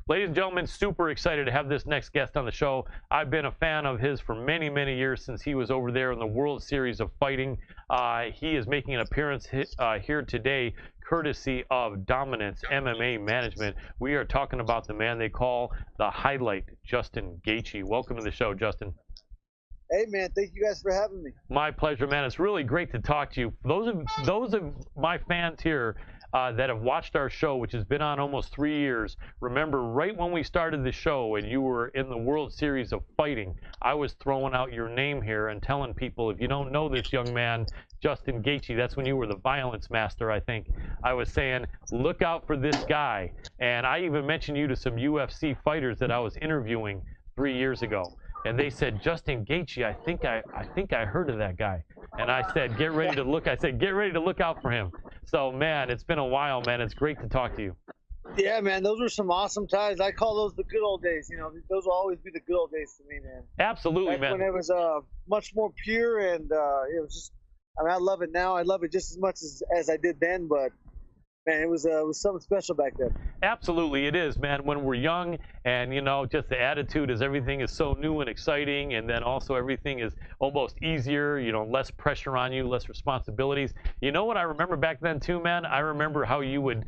Ladies and gentlemen, super excited to have this next guest on the show. I've been a fan of his for many, many years since he was over there in the World Series of Fighting. He is making an appearance here today, courtesy of Dominance MMA Management. We are talking about the man they call the Highlight, Justin Gaethje. Welcome to the show, Justin. Hey, man, thank you guys for having me. My pleasure, man. It's really great to talk to you. Those of my fans here that have watched our show, which has been on almost 3 years, remember right when we started the show and you were in the World Series of Fighting, I was throwing out your name here and telling people, if you don't know this young man, Justin Gaethje, that's when you were the violence master, I think. I was saying, look out for this guy. And I even mentioned you to some UFC fighters that I was interviewing 3 years ago. And they said, Justin Gaethje, I think I heard of that guy. And I said, get ready to look out for him. So, man, it's been a while, man. It's great to talk to you. Yeah, man, those were some awesome times. I call those the good old days. You know, those will always be the good old days to me, man. Absolutely, man. When it was much more pure, and it was just, I mean, I love it now. I love it just as much as I did then, but man, it was something special back then. Absolutely, it is, man. When we're young, and you know, just the attitude is everything is so new and exciting, and then also everything is almost easier. You know, less pressure on you, less responsibilities. You know what I remember back then too, man? I remember how you would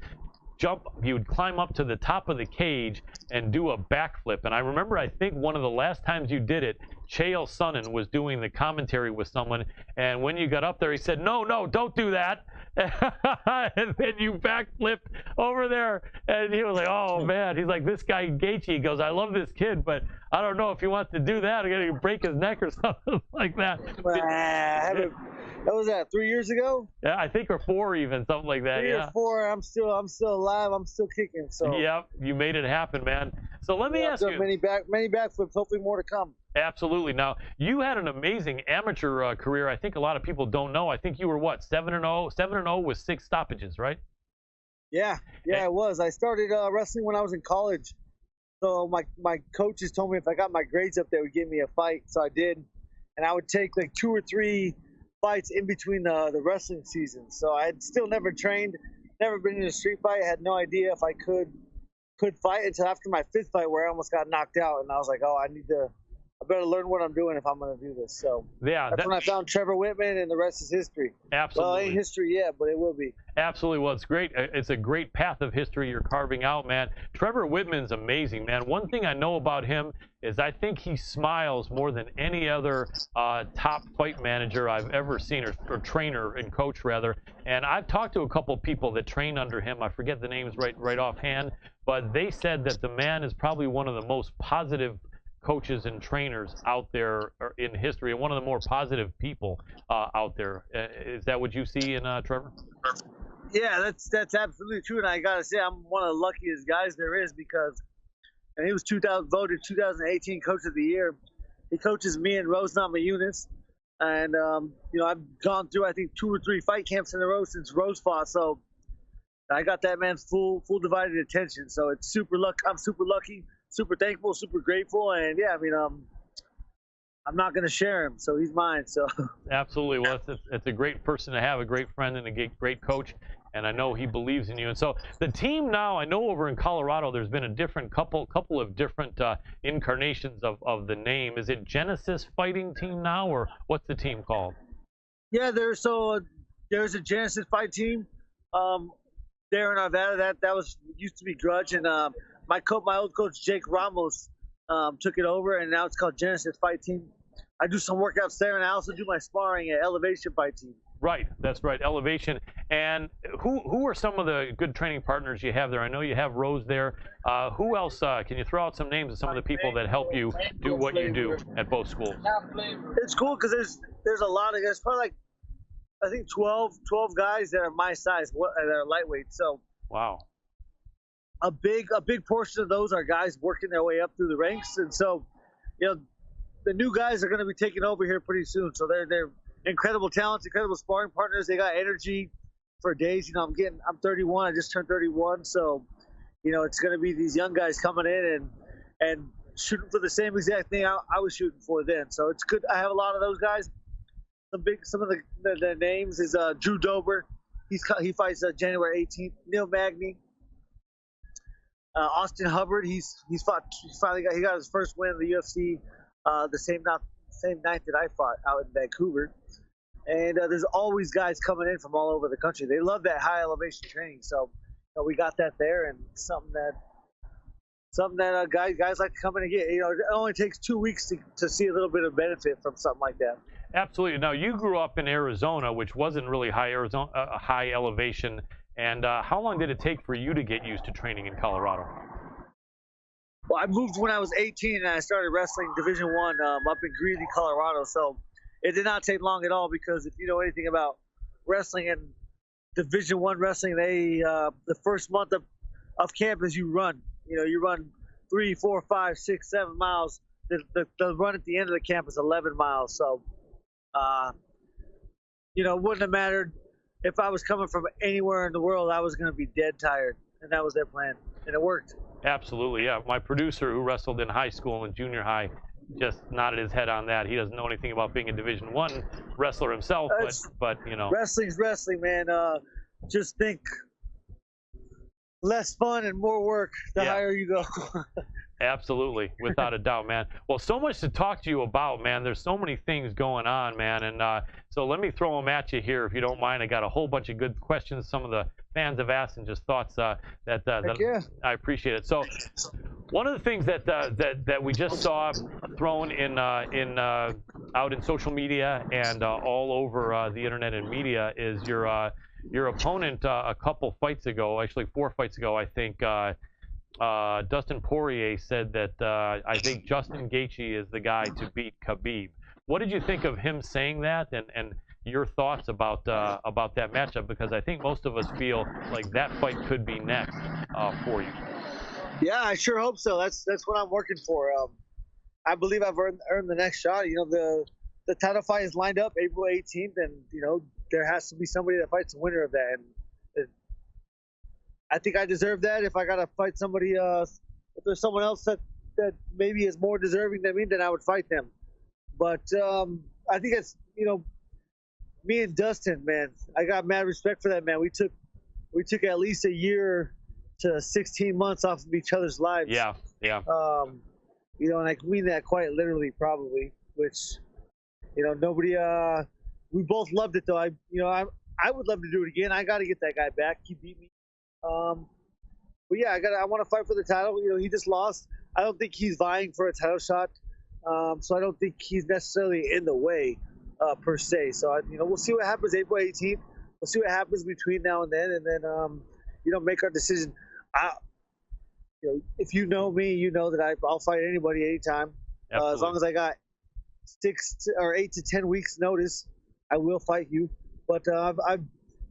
climb up to the top of the cage and do a backflip. And I remember, I think one of the last times you did it, Chael Sonnen was doing the commentary with someone, and when you got up there, he said, no, don't do that. And then you backflipped over there, and he was like, oh man, he's like, this guy Gaethje, he goes, I love this kid, but I don't know if he wants to do that. I'm gonna break his neck or something like that. That was 3 years ago. Yeah, I think, or 4 even, something like that. 3 or 4. I'm still alive. I'm still kicking. So yep, you made it happen, man. So let me ask you. Many backflips. Hopefully more to come. Absolutely. Now, you had an amazing amateur career. I think a lot of people don't know. I think you were what, 7-0, 7-0 with 6 stoppages, right? Yeah, it was. I started wrestling when I was in college. So my coaches told me if I got my grades up, they would give me a fight. So I did, and I would take like 2 or 3 fights in between the wrestling seasons. So I had still never trained, never been in a street fight. I had no idea if I could fight until after my 5th fight, where I almost got knocked out, and I was like, oh, I better learn what I'm doing if I'm going to do this. So yeah, that's when I found Trevor Whitman, and the rest is history. Absolutely. Well, it ain't history yet, but it will be. Absolutely. Well, it's great. It's a great path of history you're carving out, man. Trevor Whitman's amazing, man. One thing I know about him is I think he smiles more than any other top fight manager I've ever seen, or trainer and coach, rather. And I've talked to a couple people that train under him. I forget the names right offhand, but they said that the man is probably one of the most positive coaches and trainers out there in history, and one of the more positive people out there. Is that what you see in Trevor? Yeah, that's absolutely true, and I gotta say I'm one of the luckiest guys there is, because he was voted 2018 Coach of the Year. He coaches me and Rose Namajunas, and you know, I've gone through I think 2 or 3 fight camps in a row since Rose fought, so I got that man's full divided attention. So it's I'm super lucky. Super thankful, super grateful, and yeah, I mean, I'm not going to share him, so he's mine. So absolutely. Well, it's a great person to have, a great friend and a great coach, and I know he believes in you. And so the team now, I know over in Colorado, there's been a different couple of different incarnations of the name. Is it Genesis Fighting Team now, or what's the team called? Yeah, there's a Genesis Fight Team there in Arvada. That was used to be Grudge, and my old coach Jake Ramos took it over, and now it's called Genesis Fight Team. I do some workouts there, and I also do my sparring at Elevation Fight Team. Right, that's right, Elevation. And who are some of the good training partners you have there? I know you have Rose there. Who else? Can you throw out some names of some of the people that help you do what you do at both schools? It's cool because there's a lot of guys. Probably like I think 12 guys that are my size, that are lightweight. So wow. A big portion of those are guys working their way up through the ranks, and so you know the new guys are going to be taking over here pretty soon. So they're incredible talents, incredible sparring partners. They got energy for days. You know, I'm 31. I just turned 31, so you know it's going to be these young guys coming in and shooting for the same exact thing I was shooting for then. So it's good. I have a lot of those guys. Some of the names is Drew Dober. He fights January 18th. Neil Magny. Austin Hubbard, he got his first win in the UFC the same night that I fought out in Vancouver. And there's always guys coming in from all over the country. They love that high elevation training, so we got that there, and something that guys like to come in and get. It only takes 2 weeks to see a little bit of benefit from something like that. Absolutely. Now, you grew up in Arizona, which wasn't really high elevation. And how long did it take for you to get used to training in Colorado? Well, I moved when I was 18, and I started wrestling Division One up in Greeley, Colorado. So it did not take long at all, because if you know anything about wrestling and Division One wrestling, the first month of camp is you run. You run 3, 4, 5, 6, 7 miles. The run at the end of the camp is 11 miles. So, it wouldn't have mattered if I was coming from anywhere in the world. I was going to be dead tired, and that was their plan, and it worked. Absolutely, yeah. My producer, who wrestled in high school and junior high, just nodded his head on that. He doesn't know anything about being a Division One wrestler himself, but wrestling's wrestling, man. Just think less fun and more work the higher you go. Absolutely, without a doubt, man. Well, so much to talk to you about, man. There's so many things going on, man. And so let me throw them at you here, if you don't mind. I got a whole bunch of good questions some of the fans have asked, and just thoughts that I appreciate it. So one of the things that we just saw thrown out in social media and all over the internet and media is your opponent a couple fights ago, actually 4 fights ago, I think. Dustin Poirier said that I think Justin Gaethje is the guy to beat Khabib. What did you think of him saying that, and your thoughts about that matchup? Because I think most of us feel like that fight could be next for you. Yeah, I sure hope so. That's what I'm working for. I believe I've earned the next shot. The title fight is lined up April 18th, and there has to be somebody that fights the winner of that. And I think I deserve that. If I gotta fight somebody, if there's someone else that maybe is more deserving than me, then I would fight them. But I think it's me and Dustin, man. I got mad respect for that man. We took at least a year to 16 months off of each other's lives. Yeah. And I mean that quite literally, probably. Which, nobody. We both loved it though. I would love to do it again. I got to get that guy back. He beat me. But yeah, I want to fight for the title. He just lost. I don't think he's vying for a title shot. So I don't think he's necessarily in the way per se. So we'll see what happens April 18th. We'll see what happens between now and then, make our decision. If you know me, you know that I'll fight anybody anytime. As long as I got 6 or 8 to 10 weeks notice, I will fight you. But I've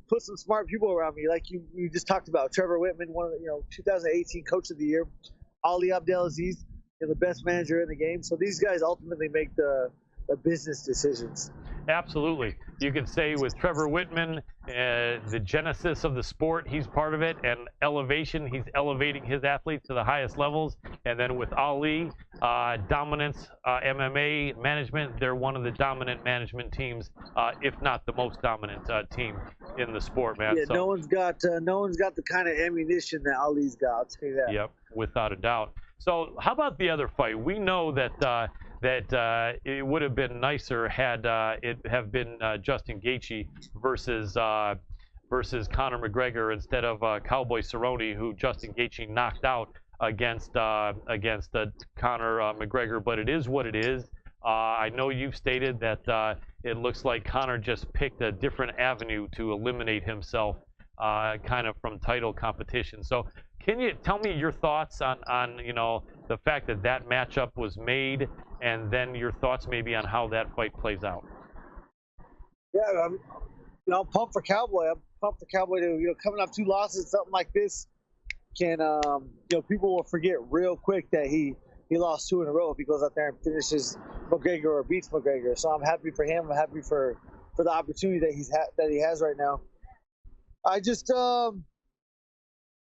put some smart people around me, like you just talked about. Trevor Whitman, one of the 2018 Coach of the Year. Ali Abdelaziz, the best manager in the game. So these guys ultimately make the business decisions. Absolutely. You could say with Trevor Whitman, the genesis of the sport, he's part of it, and elevation, he's elevating his athletes to the highest levels. And then with Ali, dominance, MMA management, they're one of the dominant management teams, if not the most dominant team in the sport, man. Yeah, so, no one's got the kind of ammunition that Ali's got. I'll tell you that. Yep, without a doubt. So how about the other fight? We know that it would have been nicer had it have been Justin Gaethje versus Conor McGregor instead of Cowboy Cerrone, who Justin Gaethje knocked out against Conor McGregor. But it is what it is. I know you've stated that it looks like Conor just picked a different avenue to eliminate himself kind of from title competition. So can you tell me your thoughts on the fact that matchup was made, and then your thoughts maybe on how that fight plays out? Yeah, I'm pumped for Cowboy. I'm pumped for Cowboy to coming off 2 losses, something like this can people will forget real quick that he lost 2 in a row if he goes out there and finishes McGregor or beats McGregor. So I'm happy for him. I'm happy for the opportunity that he has right now. I just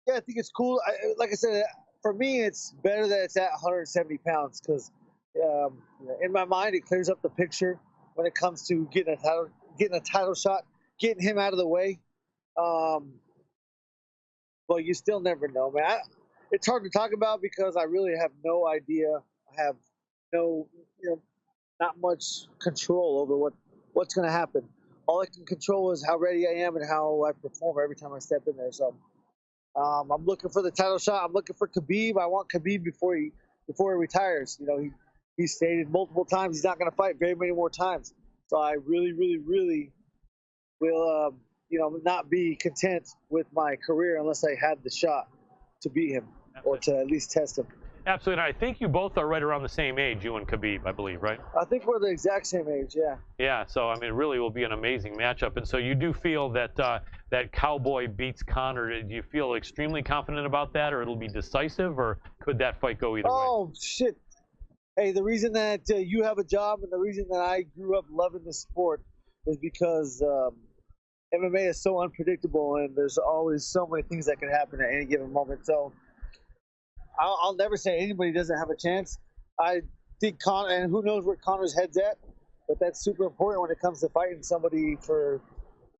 I think it's cool. Like I said, for me, it's better that it's at 170 pounds because in my mind, it clears up the picture when it comes to getting a title shot, getting him out of the way. But you still never know, man. it's hard to talk about because I really have no idea. I have no, not much control over what's going to happen. All I can control is how ready I am and how I perform every time I step in there. So I'm looking for the title shot. I'm looking for Khabib. I want Khabib before he retires. He stated multiple times he's not going to fight very many more times. So I really, really, really will, not be content with my career unless I had the shot to beat him or to at least test him. Absolutely. And I think you both are right around the same age, you and Khabib, I believe, right? I think we're the exact same age, yeah. Yeah, so I mean, it really will be an amazing matchup. And so you do feel that that Cowboy beats Conor. Do you feel extremely confident about that, or it'll be decisive, or could that fight go either way? Oh, shit. Hey, the reason that you have a job and the reason that I grew up loving this sport is because MMA is so unpredictable and there's always so many things that can happen at any given moment. So I'll never say anybody doesn't have a chance. I think Conor, and who knows where Conor's head's at, but that's super important when it comes to fighting somebody for,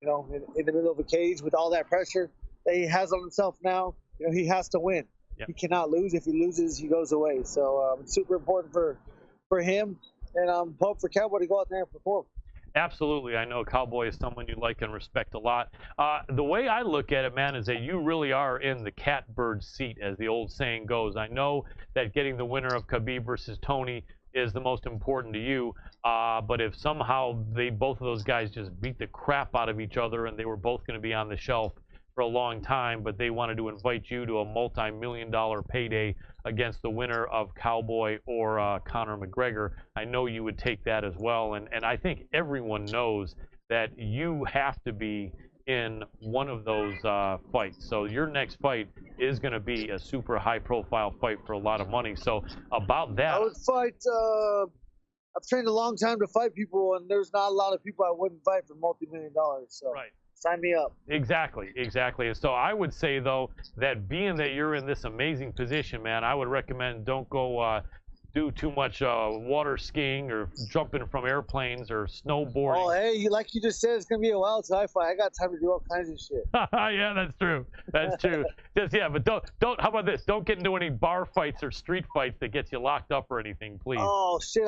in the middle of a cage with all that pressure that he has on himself now. He has to win. Yep. He cannot lose. If he loses, he goes away. So it's super important for him, and I'm pumped for Cowboy to go out there and perform. Absolutely. I know Cowboy is someone you like and respect a lot. The way I look at it, man, is that you really are in the catbird seat, as the old saying goes. I know that getting the winner of Khabib versus Tony is the most important to you, but if somehow both of those guys just beat the crap out of each other and they were both going to be on the shelf for a long time, but they wanted to invite you to a multi-million-dollar payday against the winner of Cowboy or Conor McGregor, I know you would take that as well. And I think everyone knows that you have to be in one of those fights. So your next fight is going to be a super high-profile fight for a lot of money. So about that, I would fight. I've trained a long time to fight people, and there's not a lot of people I wouldn't fight for multi-million dollars. So. Right. Sign me up. Exactly. And so I would say, though, that being that you're in this amazing position, man, I would recommend don't go do too much water skiing or jumping from airplanes or snowboarding. Oh, hey, like you just said, it's going to be a wild sci fight. I got time to do all kinds of shit. Yeah, that's true. But don't. How about this? Don't get into any bar fights or street fights that gets you locked up or anything, please. Oh, shit.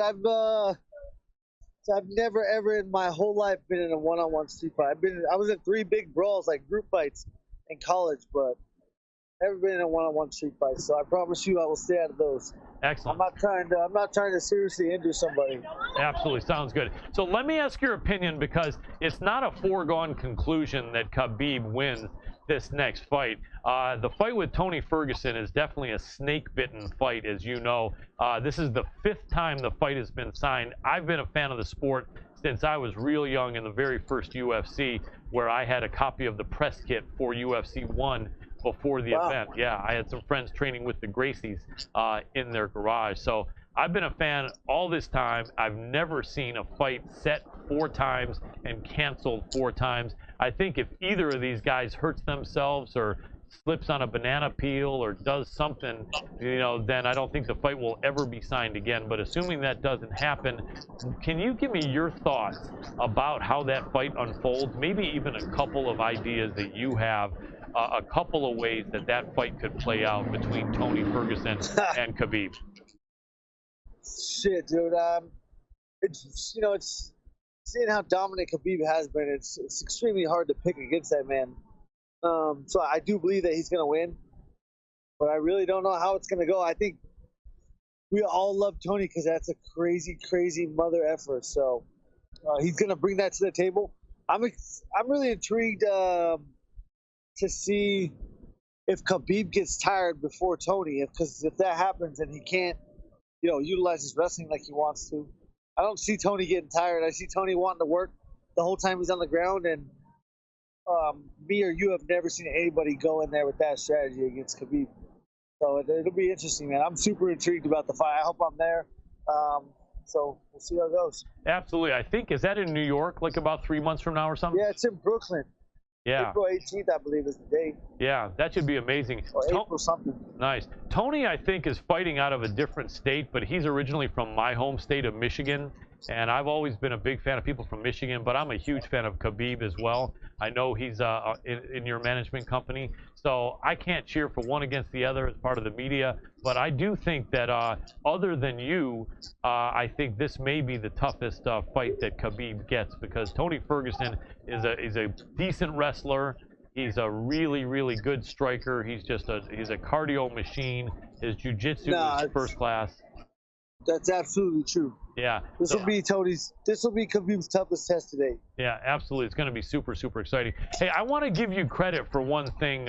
I've never ever in my whole life been in a one-on-one street fight. I was in 3 big brawls, like group fights in college, but never been in a one-on-one street fight. So I promise you I will stay out of those. Excellent. I'm not trying to seriously injure somebody. Absolutely. Sounds good. So let me ask your opinion, because it's not a foregone conclusion that Khabib wins this next fight. The fight with Tony Ferguson is definitely a snake-bitten fight, as you know. This is the 5th time the fight has been signed. I've been a fan of the sport since I was real young in the very first UFC, where I had a copy of the press kit for UFC 1 before the event. Yeah, I had some friends training with the Gracies in their garage. So I've been a fan all this time. I've never seen a fight set 4 times and canceled 4 times. I think if either of these guys hurts themselves or slips on a banana peel or does something, then I don't think the fight will ever be signed again. But assuming that doesn't happen, can you give me your thoughts about how that fight unfolds? Maybe even a couple of ideas that you have, a couple of ways that fight could play out between Tony Ferguson and Khabib. Shit, dude. It's seeing how dominant Khabib has been. It's extremely hard to pick against that man. So I do believe that he's gonna win, but I really don't know how it's gonna go. I think we all love Tony because that's a crazy, crazy mother effer. So he's gonna bring that to the table. I'm really intrigued to see if Khabib gets tired before Tony, because if that happens and he can't, utilize his wrestling like he wants to, I don't see Tony getting tired. I see Tony wanting to work the whole time he's on the ground, and me or you have never seen anybody go in there with that strategy against Khabib. So it'll be interesting, man. I'm super intrigued about the fight. I hope I'm there. So we'll see how it goes. Absolutely. I think, is that in New York, like about 3 months from now or something? Yeah, it's in Brooklyn. Yeah. April 18th, I believe, is the date. Yeah, that should be amazing. Or April something. Nice. Tony, I think, is fighting out of a different state, but he's originally from my home state of Michigan, and I've always been a big fan of people from Michigan, but I'm a huge fan of Khabib as well. I know he's in your management company, so I can't cheer for one against the other as part of the media, but I do think that other than you, I think this may be the toughest fight that Khabib gets, because Tony Ferguson is a decent wrestler. He's a really, really good striker. He's a cardio machine. His jiu-jitsu is first class. That's absolutely true. Yeah. This will be Khabib's toughest test today. Yeah, absolutely. It's going to be super, super exciting. Hey, I want to give you credit for one thing,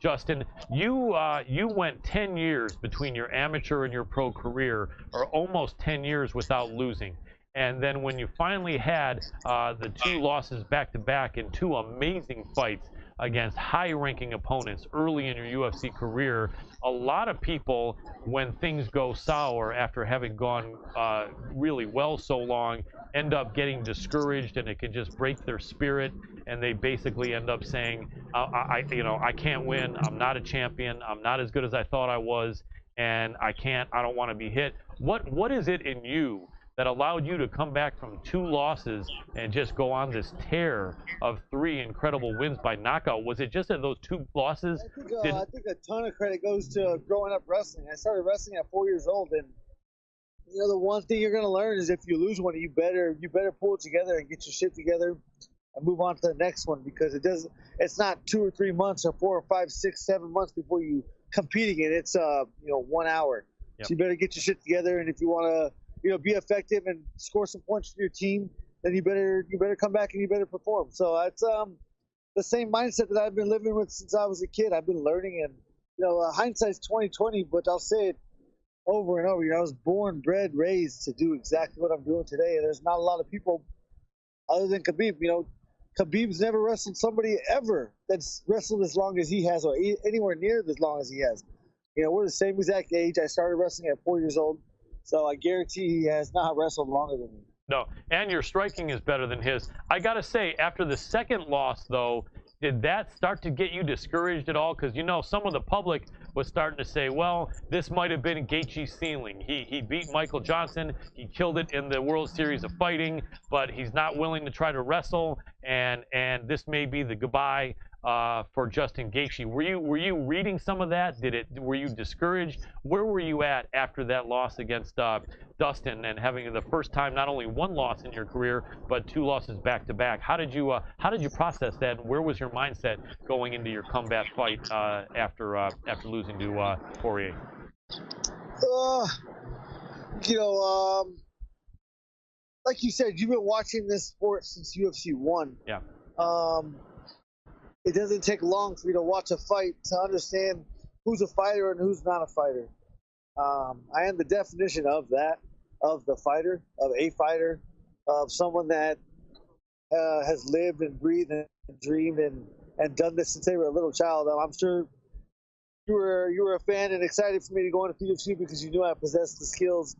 Justin. You went 10 years between your amateur and your pro career, or almost 10 years without losing. And then when you finally had the 2 losses back-to-back in 2 amazing fights against high-ranking opponents early in your UFC career, a lot of people, when things go sour after having gone really well so long, end up getting discouraged, and it can just break their spirit, and they basically end up saying, I can't win, I'm not a champion, I'm not as good as I thought I was, and I don't want to be hit. What is it in you that allowed you to come back from 2 losses and just go on this tear of 3 incredible wins by knockout? Was it just that those 2 losses? I think a ton of credit goes to growing up wrestling. I started wrestling at 4 years old, and the one thing you're going to learn is if you lose one, you better pull it together and get your shit together and move on to the next one, because it's not 2 or 3 months or 4 or 5, 6, 7 months before you compete again. It's 1 hour. Yep. So you better get your shit together, and if you want to be effective and score some points for your team, then you better come back and you better perform. So it's the same mindset that I've been living with since I was a kid. I've been learning, and hindsight's 20/20, but I'll say it over and over. I was born, bred, raised to do exactly what I'm doing today, and there's not a lot of people other than Khabib. Khabib's never wrestled somebody ever that's wrestled as long as he has, or anywhere near as long as he has. We're the same exact age. I started wrestling at 4 years old. So I guarantee he has not wrestled longer than me. No, and your striking is better than his. I got to say, after the second loss, though, did that start to get you discouraged at all? Because, some of the public was starting to say, well, this might have been Gaethje's ceiling. He beat Michael Johnson. He killed it in the World Series of Fighting, but he's not willing to try to wrestle, and this may be the goodbye for Justin Gaethje. Were you reading some of that? Were you discouraged? Where were you at after that loss against Dustin, and having the first time not only 1 loss in your career but 2 losses back to back? How did you process that, and where was your mindset going into your comeback fight after losing to Poirier? Like you said, you've been watching this sport since UFC 1. Yeah. It doesn't take long for you to watch a fight to understand who's a fighter and who's not a fighter. I am the definition of that, of the fighter, of a fighter, of someone that has lived and breathed and dreamed and done this since they were a little child. I'm sure you were a fan and excited for me to go into the UFC because you knew I possessed the skills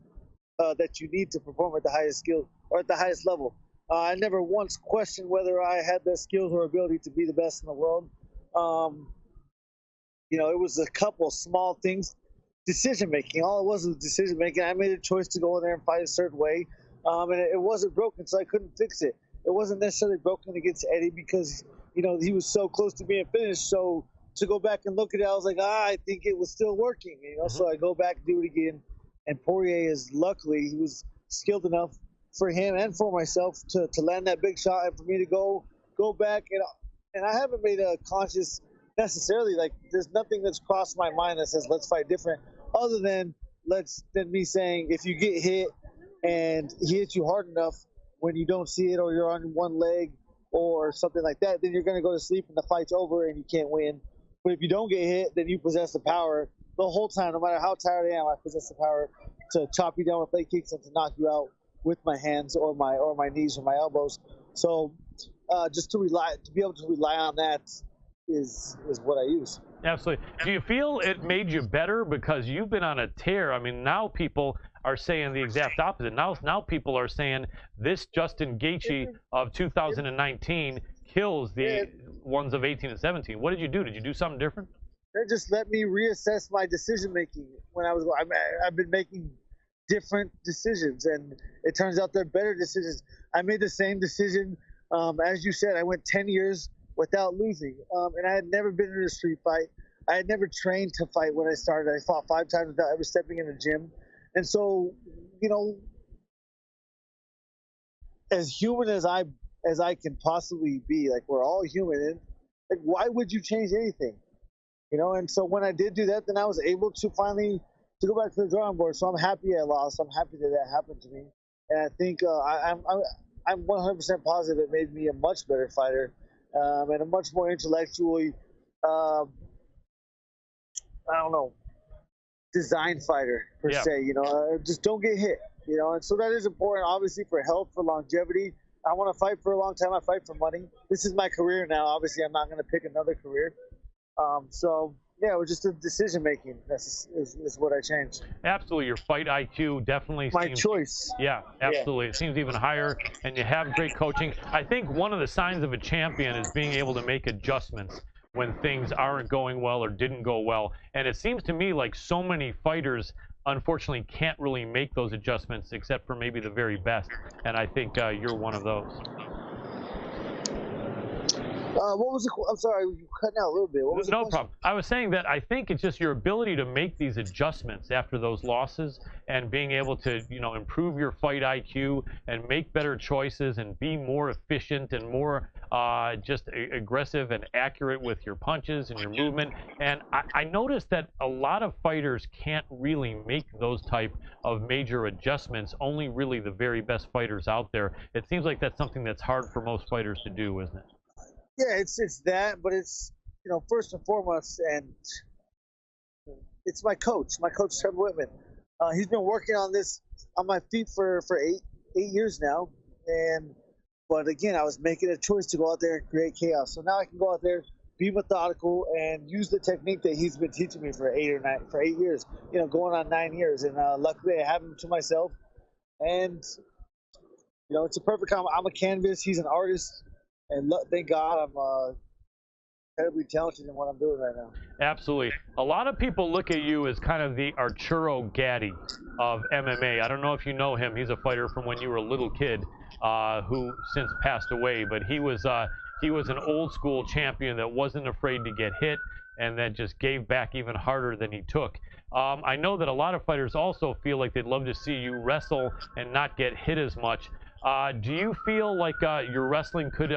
that you need to perform at the highest skill or at the highest level. I never once questioned whether I had the skills or ability to be the best in the world. It was a couple small things. Decision making. All it was decision making. I made a choice to go in there and fight a certain way, and it wasn't broken, so I couldn't fix it. It wasn't necessarily broken against Eddie because he was so close to being finished. So to go back and look at it, I was like, I think it was still working. So I go back and do it again. And Poirier luckily he was skilled enough for him and for myself to land that big shot, and for me to go back and I haven't made a conscious necessarily, like, there's nothing that's crossed my mind that says let's fight different, other than me saying if you get hit and he hits you hard enough when you don't see it, or you're on one leg or something like that, then you're going to go to sleep and the fight's over and you can't win. But if you don't get hit, then you possess the power the whole time. No matter how tired I am, I possess the power to chop you down with leg kicks and to knock you out with my hands or my knees or my elbows. So just to be able to rely on that is what I use. Absolutely. Do you feel it made you better because you've been on a tear? I mean, now people are saying the exact opposite. Now people are saying this Justin Gaethje of 2019 kills the ones of 18 and 17. What did you do? Did you do something different? It just let me reassess my decision making when I've been making different decisions, and it turns out they're better decisions. I made the same decision. As you said, I went 10 years without losing, and I had never been in a street fight. I had never trained to fight when I started. I fought 5 times without ever stepping in a gym. And so, you know, as human as I can possibly be, like, we're all human, and like, why would you change anything? You know, and so when I did do that, then I was able to finally to go back to the drawing board. So I'm happy I lost. I'm happy that that happened to me, and I think I'm 100% positive it made me a much better fighter, and a much more intellectually, I don't know, designed fighter per se. You know, just don't get hit. You know, and so that is important, obviously, for health, for longevity. I want to fight for a long time. I fight for money. This is my career now. Obviously, I'm not going to pick another career. So yeah, it was just a decision making. That's is what I changed. Absolutely, your fight IQ definitely My seems, choice. Yeah, absolutely. It seems even higher, and you have great coaching. I think one of the signs of a champion is being able to make adjustments when things aren't going well or didn't go well. And it seems to me like so many fighters unfortunately can't really make those adjustments except for maybe the very best. And I think you're one of those. What was the? I'm sorry, you cutting out a little bit. What was the No question? problem. I was saying that I think it's just your ability to make these adjustments after those losses and being able to, you know, improve your fight IQ and make better choices and be more efficient and more just aggressive and accurate with your punches and your movement. And I noticed that a lot of fighters can't really make those type of major adjustments. Only really the very best fighters out there. It seems like that's something that's hard for most fighters to do, isn't it? Yeah, it's that, but it's, you know, first and foremost, and it's my coach, Trevor Whitman. He's been working on this on my feet for eight years now, but again, I was making a choice to go out there and create chaos. So now I can go out there, be methodical, and use the technique that he's been teaching me for 8 years. You know, going on 9 years, and luckily I have him to myself, and you know, it's a perfect combo. I'm a canvas, he's an artist. And thank God I'm incredibly talented in what I'm doing right now. Absolutely. A lot of people look at you as kind of the Arturo Gatti of MMA. I don't know if you know him. He's a fighter from when you were a little kid who since passed away. But he was an old school champion that wasn't afraid to get hit and then just gave back even harder than he took. I know that a lot of fighters also feel like they'd love to see you wrestle and not get hit as much. Do you feel like your wrestling could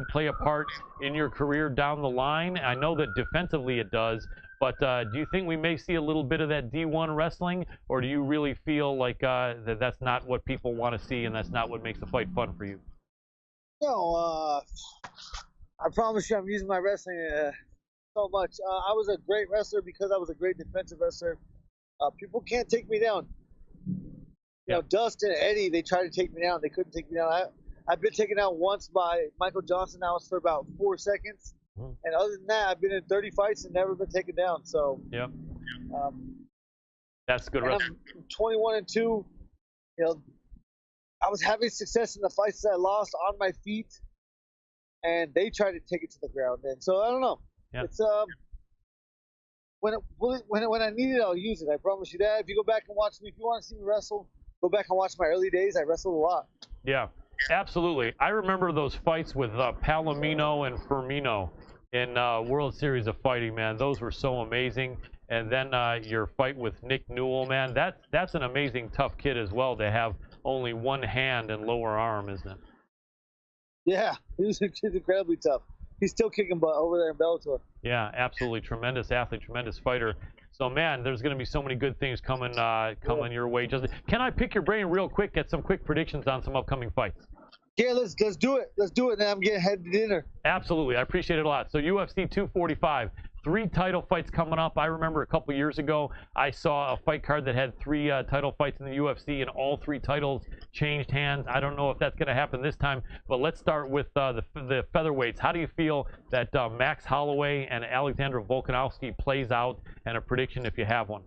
play a part in your career down the line? I know that defensively it does, but do you think we may see a little bit of that D1 wrestling, or do you really feel like that's not what people want to see and that's not what makes the fight fun for you? No, I promise you I'm using my wrestling so much. I was a great wrestler because I was a great defensive wrestler. People can't take me down. You know, Dustin and Eddie, they tried to take me down. They couldn't take me down. I've been taken out once by Michael Johnson. That was for about 4 seconds. And other than that, I've been in 30 fights and never been taken down. So, that's good wrestling. I'm 21-2. You know, I was having success in the fights that I lost on my feet, and they tried to take it to the ground. And so I don't know. Yeah. It's when I need it, I'll use it. I promise you that. If you go back and watch me, if you want to see me wrestle, go back and watch my early days. I wrestled a lot. Yeah, absolutely. I remember those fights with Palomino and Firmino in World Series of Fighting, man. Those were so amazing. And then your fight with Nick Newell, man. That's an amazing tough kid as well to have only one hand and lower arm, isn't it? Yeah, he's incredibly tough. He's still kicking butt over there in Bellator. Yeah, absolutely. Tremendous athlete, tremendous fighter. So, man, there's going to be so many good things coming your way. Justin, can I pick your brain real quick, get some quick predictions on some upcoming fights? Yeah, let's do it. Let's do it. Now I'm getting headed to dinner. Absolutely. I appreciate it a lot. So, UFC 245, 3 title fights coming up. I remember a couple years ago, I saw a fight card that had 3 title fights in the UFC, and all 3 titles changed hands. I don't know if that's going to happen this time, but let's start with the featherweights. How do you feel that Max Holloway and Alexander Volkanovski plays out, and a prediction if you have one?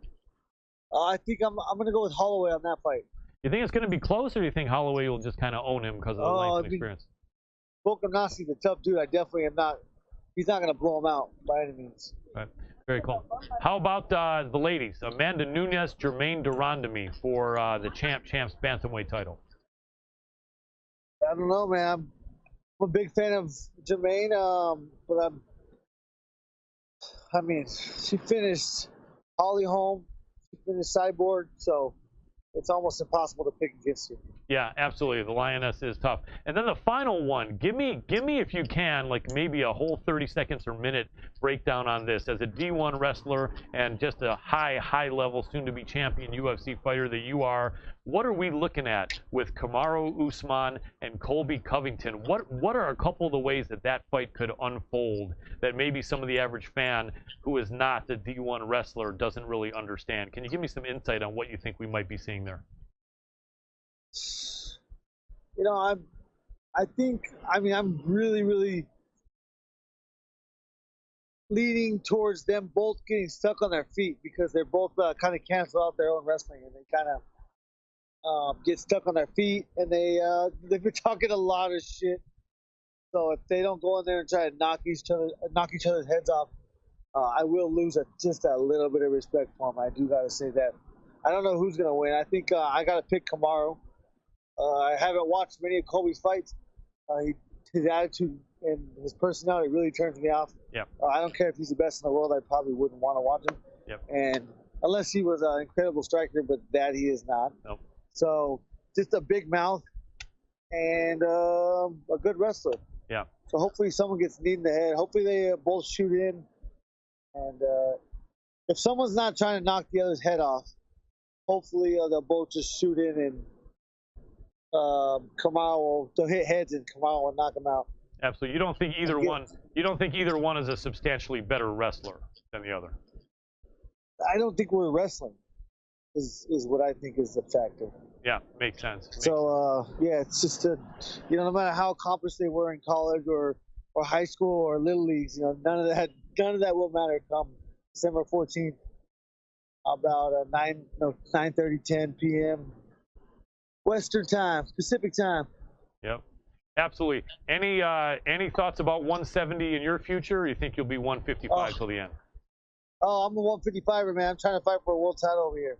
I think I'm going to go with Holloway on that fight. You think it's going to be close, or do you think Holloway will just kind of own him because of the length of experience? Volkanovski's a tough dude. I definitely am not. He's not going to blow him out by any means. Right. Very cool. How about the ladies? Amanda Nunes, Jermaine Durandamy for the champs bantamweight title. I don't know, man. I'm a big fan of Jermaine, but I mean, she finished Holly Holm, she finished Cyborg, so it's almost impossible to pick against her. Yeah, absolutely. The Lioness is tough. And then the final one, give me if you can, like maybe a whole 30 seconds or minute breakdown on this. As a D1 wrestler and just a high level, soon to be champion UFC fighter that you are, what are we looking at with Kamaru Usman and Colby Covington? What are a couple of the ways that fight could unfold that maybe some of the average fan who is not a D1 wrestler doesn't really understand? Can you give me some insight on what you think we might be seeing there? You know, I'm really leaning towards them both getting stuck on their feet because they're both kind of cancel out their own wrestling, and they kind of get stuck on their feet, and they've been talking a lot of shit. So if they don't go in there and try to knock each other's heads off, I will lose just a little bit of respect for them. I do gotta say that. I don't know who's gonna win. I think I gotta pick Kamaru. I haven't watched many of Colby's fights. His attitude and his personality really turns me off. Yep. I don't care if he's the best in the world. I probably wouldn't want to watch him. Yep. And unless he was an incredible striker, but that he is not. Nope. So just a big mouth and a good wrestler. Yeah. So hopefully someone g's kneed in the head. Hopefully they both shoot in. And if someone's not trying to knock the other's head off, hopefully they'll both just shoot in and they'll hit heads and Kamaru will knock him out. Absolutely. You don't think either one is a substantially better wrestler than the other? I don't think we're wrestling is what I think is the factor. Yeah, makes sense. Yeah, it's just no matter how accomplished they were in college or high school or little leagues, none of that will matter come December 14th about 9:30, 10 p.m. Western time, Pacific time. Yep, absolutely. Any thoughts about 170 in your future? Or you think you'll be 155 till the end? Oh, I'm a 155er, man. I'm trying to fight for a world title over here.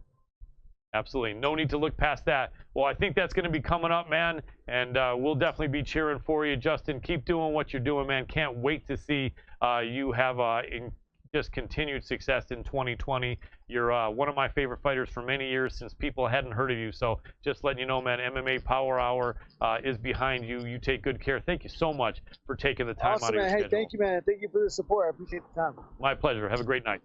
Absolutely. No need to look past that. Well, I think that's going to be coming up, man, and we'll definitely be cheering for you, Justin. Keep doing what you're doing, man. Can't wait to see you have just continued success in 2020. You're one of my favorite fighters for many years since people hadn't heard of you. So just letting you know, man, MMA Power Hour is behind you. You take good care. Thank you so much for taking the time out of your schedule. Hey, thank you, man. Thank you for the support. I appreciate the time. My pleasure. Have a great night.